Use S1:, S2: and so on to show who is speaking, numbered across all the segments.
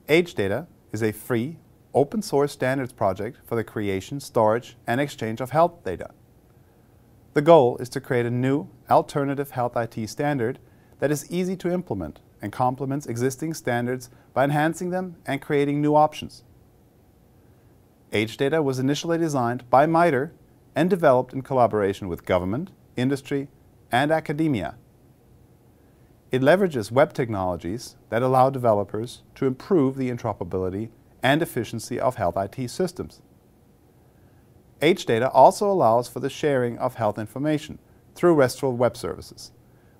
S1: hData is a free, open source standards project for the creation, storage, and exchange of health data. The goal is to create a new, alternative health IT standard that is easy to implement and complements existing standards by enhancing them and creating new options. hData was initially designed by MITRE and developed in collaboration with government, industry, and academia. It leverages web technologies that allow developers to improve the interoperability and efficiency of health IT systems. hData also allows for the sharing of health information through RESTful web services,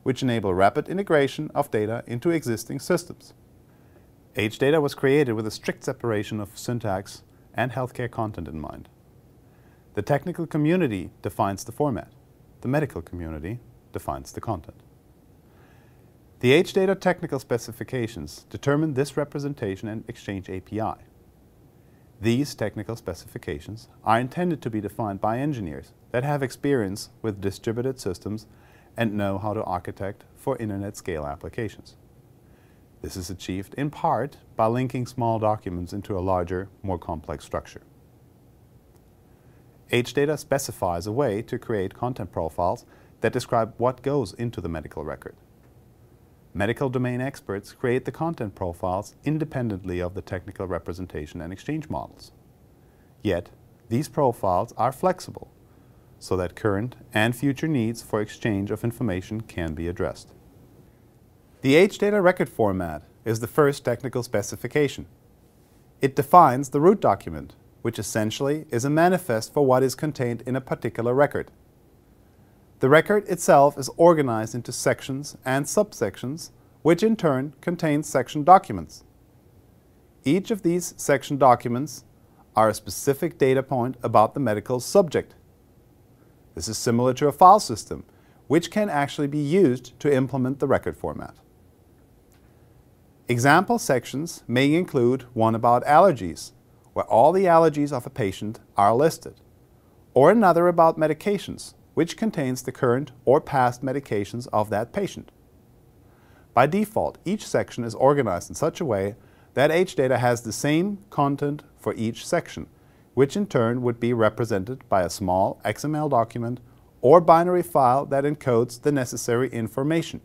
S1: which enable rapid integration of data into existing systems. hData was created with a strict separation of syntax and healthcare content in mind. The technical community defines the format. The medical community defines the content. The hData technical specifications determine this representation and exchange API. These technical specifications are intended to be defined by engineers that have experience with distributed systems and know how to architect for internet-scale applications. This is achieved in part by linking small documents into a larger, more complex structure. hData specifies a way to create content profiles that describe what goes into the medical record. Medical domain experts create the content profiles independently of the technical representation and exchange models. Yet, these profiles are flexible, so that current and future needs for exchange of information can be addressed. The hData record format is the first technical specification. It defines the root document, which essentially is a manifest for what is contained in a particular record. The record itself is organized into sections and subsections, which in turn contain section documents. Each of these section documents are a specific data point about the medical subject. This is similar to a file system, which can actually be used to implement the record format. Example sections may include one about allergies, where all the allergies of a patient are listed, or another about medications, which contains the current or past medications of that patient. By default, each section is organized in such a way that hData has the same content for each section, which in turn would be represented by a small XML document or binary file that encodes the necessary information.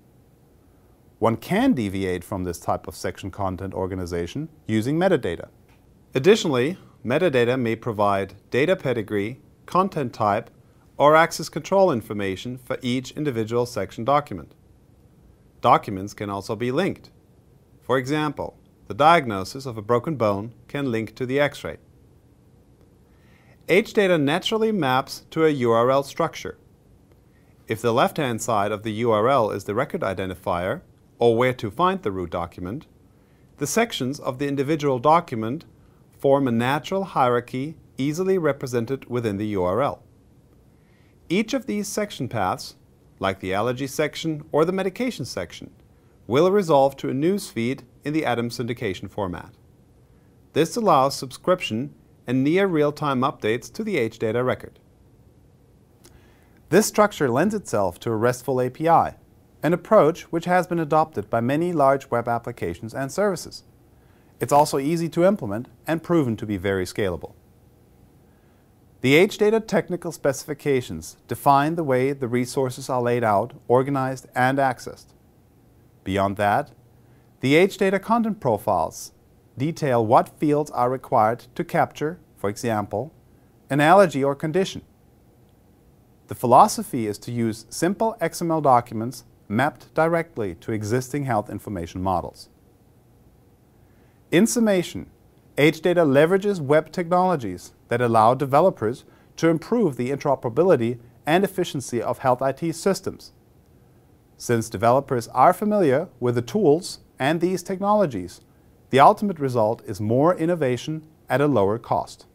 S1: One can deviate from this type of section content organization using metadata. Additionally, metadata may provide data pedigree, content type, or access control information for each individual section document. Documents can also be linked. For example, the diagnosis of a broken bone can link to the X-ray. hData naturally maps to a URL structure. If the left-hand side of the URL is the record identifier, or where to find the root document, the sections of the individual document form a natural hierarchy easily represented within the URL. Each of these section paths, like the allergy section or the medication section, will resolve to a newsfeed in the Atom syndication format. This allows subscription and near real-time updates to the hData record. This structure lends itself to a RESTful API, an approach which has been adopted by many large web applications and services. It's also easy to implement and proven to be very scalable. The hData technical specifications define the way the resources are laid out, organized, and accessed. Beyond that, the hData content profiles detail what fields are required to capture, for example, an allergy or condition. The philosophy is to use simple XML documents mapped directly to existing health information models. In summation, hData leverages web technologies that allow developers to improve the interoperability and efficiency of health IT systems. Since developers are familiar with the tools and these technologies, the ultimate result is more innovation at a lower cost.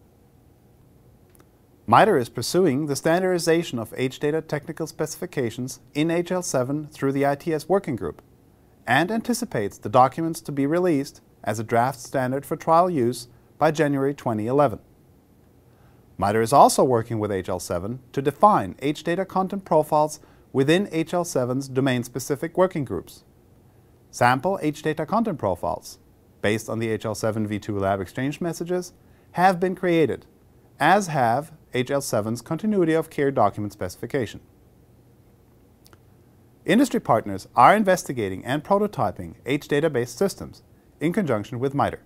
S1: MITRE is pursuing the standardization of hData technical specifications in HL7 through the ITS Working Group and anticipates the documents to be released as a draft standard for trial use by January 2011. MITRE is also working with HL7 to define hData content profiles within HL7's domain-specific working groups. Sample hData content profiles, based on the HL7 v2 lab exchange messages have been created, as have HL7's continuity of care document specification. Industry partners are investigating and prototyping hData-based systems in conjunction with MITRE.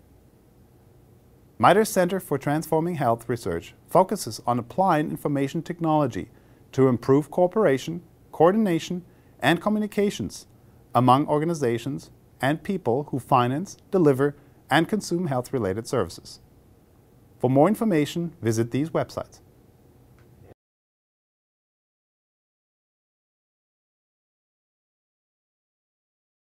S1: MITRE's Center for Transforming Health Research focuses on applying information technology to improve cooperation, coordination, and communications among organizations and people who finance, deliver, and consume health-related services. For more information, visit these websites.